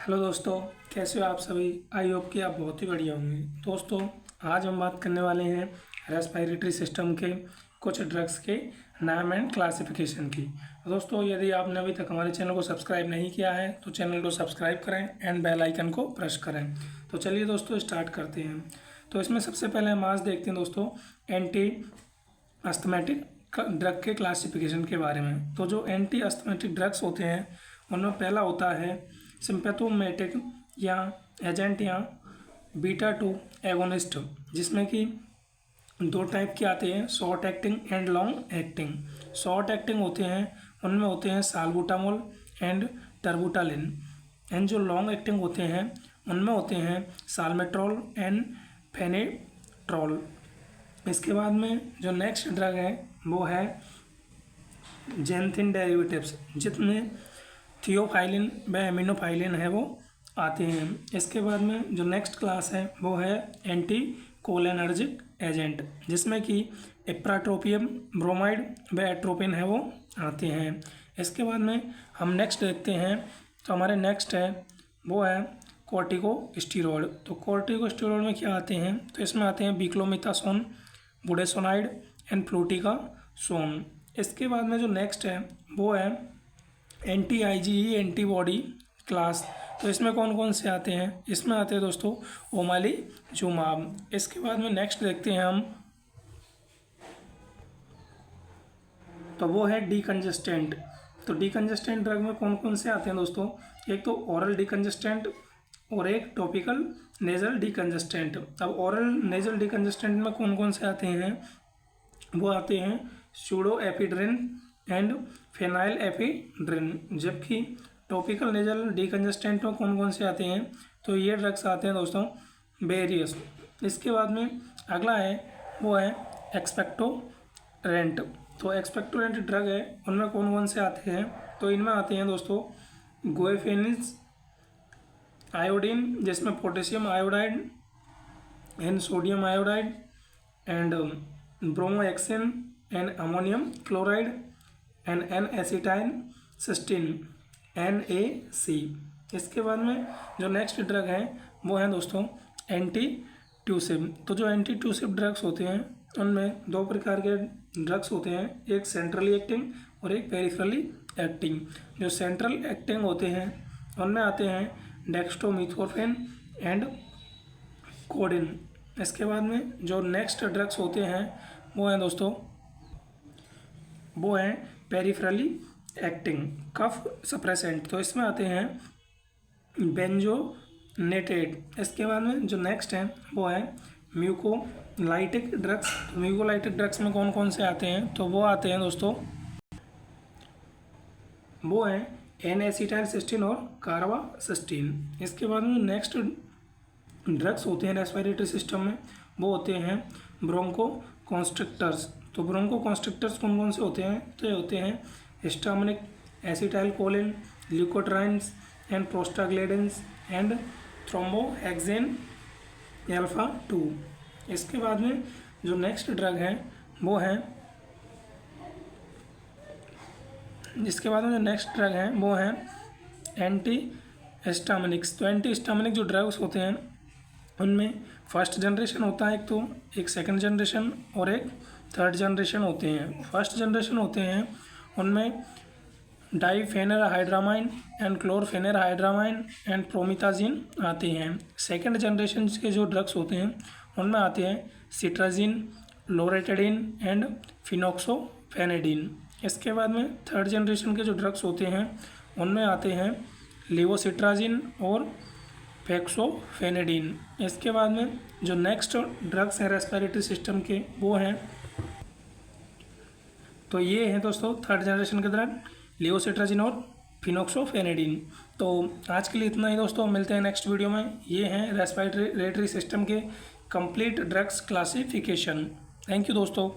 Hello दोस्तों, कैसे हो आप सभी। आई होप कि आप बहुत ही बढ़िया होंगे। दोस्तों, आज हम बात करने वाले हैं रेस्पिरेटरी सिस्टम के कुछ ड्रग्स के नाम एंड क्लासिफिकेशन की। दोस्तों, यदि आपने अभी तक हमारे चैनल को सब्सक्राइब नहीं किया है तो चैनल को सब्सक्राइब करें एंड बेल आइकन को प्रेस करें। तो चलिए दोस्तों, स्टार्ट करते हैं। तो इसमें सबसे पहले हम आज देखते हैं दोस्तों एंटी अस्थमेटिक ड्रग के क्लासिफिकेशन के बारे में। तो जो एंटी अस्थमेटिक ड्रग्स होते हैं उनमें पहला होता है सिंपैथोमेटिक या एजेंट या बीटा 2 एगोनिस्ट, जिसमें कि दो टाइप के आते हैं, short acting and long acting. Short acting होते हैं उनमें होते हैं साल्बुटामोल एंड टर्बुटालिन, एंड जो लॉन्ग एक्टिंग होते हैं उनमें होते हैं साल्मेट्रॉल एंड फेनेट्रॉल। इसके बाद में जो नेक्स्ट ड्रग है वो है जेंथिन डेरिवेटिव्स, जितने थियोफाइलिन व एमिनोफाइलिन है वो आते हैं। इसके बाद में जो नेक्स्ट क्लास है वो है एंटी कोलिनर्जिक एजेंट, जिसमें कि इप्राट्रोपियम ब्रोमाइड व एट्रोपिन है वो आते हैं। इसके बाद में हम नेक्स्ट देखते हैं। तो हमारे नेक्स्ट है वो है कॉर्टिकोस्टेरॉइड। तो कॉर्टिकोस्टेरॉइड में क्या आते हैं, तो इसमें आते हैं बिक्लोमिथासोन, बुडेसोनाइड एंड फ्लूटिकासोन। इसके बाद में जो नेक्स्ट है वो है एंटी आईजीई एंटीबॉडी क्लास। तो इसमें कौन कौन से आते हैं, इसमें आते हैं दोस्तों ओमालीजुमाब। इसके बाद में नेक्स्ट देखते हैं हम, तो वो है डीकंजेस्टेंट। तो डीकंजेस्टेंट ड्रग में कौन कौन से आते हैं दोस्तों, एक तो ओरल डीकंजेस्टेंट और एक टॉपिकल नेजल डीकंजेस्टेंट। अब ओरल नेजल डीकंजेस्टेंट में कौन कौन से आते हैं, वो आते हैं सूडो एपिड्रिन एंड फेनाइल एपिड्रिन। जबकि टॉपिकल नेजल डीकंजेस्टेंट में कौन कौन से आते हैं, तो ये ड्रग्स आते हैं दोस्तों वेरियस। इसके बाद में अगला है वो है एक्सपेक्टोरेंट। तो एक्सपेक्टोरेंट ड्रग है उनमें कौन कौन से आते हैं, तो इनमें आते हैं दोस्तों गोएफेनिस आयोडीन, जिसमें potassium iodide and sodium iodide and bromhexine and ammonium chloride and N acetyl cysteine NaC। इसके बाद में जो नेक्स्ट ड्रग है वो है दोस्तों एंटी ट्यूसिव। तो जो एंटी ट्यूसिव ड्रग्स होते हैं उनमें दो प्रकार के ड्रग्स होते हैं, एक सेंट्रली एक्टिंग और एक पेरिफेरली एक्टिंग। जो सेंट्रल एक्टिंग होते हैं उनमें आते हैं डेक्स्ट्रोमिथोर्फेन एंड कोडिन। इसके बाद में जो नेक्स्ट ड्रग्स होते हैं वो हैं दोस्तों वो हैं पेरिफेरली एक्टिंग कफ सप्रेसेंट। तो इसमें आते हैं बेंजोनेटेड। इसके बाद में जो नेक्स्ट है वो है म्यूकोलाइटिक ड्रग्स। तो म्यूकोलाइटिक ड्रग्स में कौन कौन से आते हैं, तो वो आते हैं दोस्तों वो हैं N-एसिटाइल सिस्टीन और कार्बासिस्टीन। इसके बाद में नेक्स्ट ड्रग्स होते हैं रेस्पिरेटरी सिस्टम में वो होते हैं ब्रोंको कॉन्स्ट्रिक्टर्स। तो ब्रोंको कॉन्स्ट्रिक्टर्स कौन कौन से होते हैं, तो ये होते हैं histaminic acetylcholine, leukotrienes and prostaglandins and thromboxane alpha 2। इसके बाद में जो नेक्स्ट ड्रग है वो है जिसके बाद में जो नेक्स्ट ड्रग है वो है एंटी हिस्टामिनिक्स। तो एंटी हिस्टामिनिक जो ड्रग्स होते हैं उनमें फर्स्ट जनरेशन होता है, एक सेकंड जनरेशन और एक थर्ड जनरेशन होते हैं। फर्स्ट जनरेशन होते हैं उनमें डाइफेनरहाइड्रामाइन एंड क्लोरफेनरहाइड्रामाइन एंड प्रोमिथाजिन आते हैं। सेकंड जनरेशन के जो ड्रग्स होते हैं उनमें आते हैं सिट्राजिन, लोरेटाडिन एंड फिनोक्सोफेनेडिन। इसके बाद में थर्ड जनरेशन के जो ड्रग्स होते हैं उनमें आते हैं लेवोसिट्राजिन और फेक्सोफेनेडिन। इसके बाद में जो नेक्स्ट ड्रग्स हैं रेस्पिरेटरी सिस्टम के वो हैं, तो ये हैं दोस्तों थर्ड जनरेशन के ड्रग लेवोसिट्राजिन और फिनोक्सोफेनेडिन। तो आज के लिए इतना ही दोस्तों, मिलते हैं नेक्स्ट वीडियो में। ये हैं रेस्पिरेटरी सिस्टम के complete drugs classification. Thank you दोस्तों।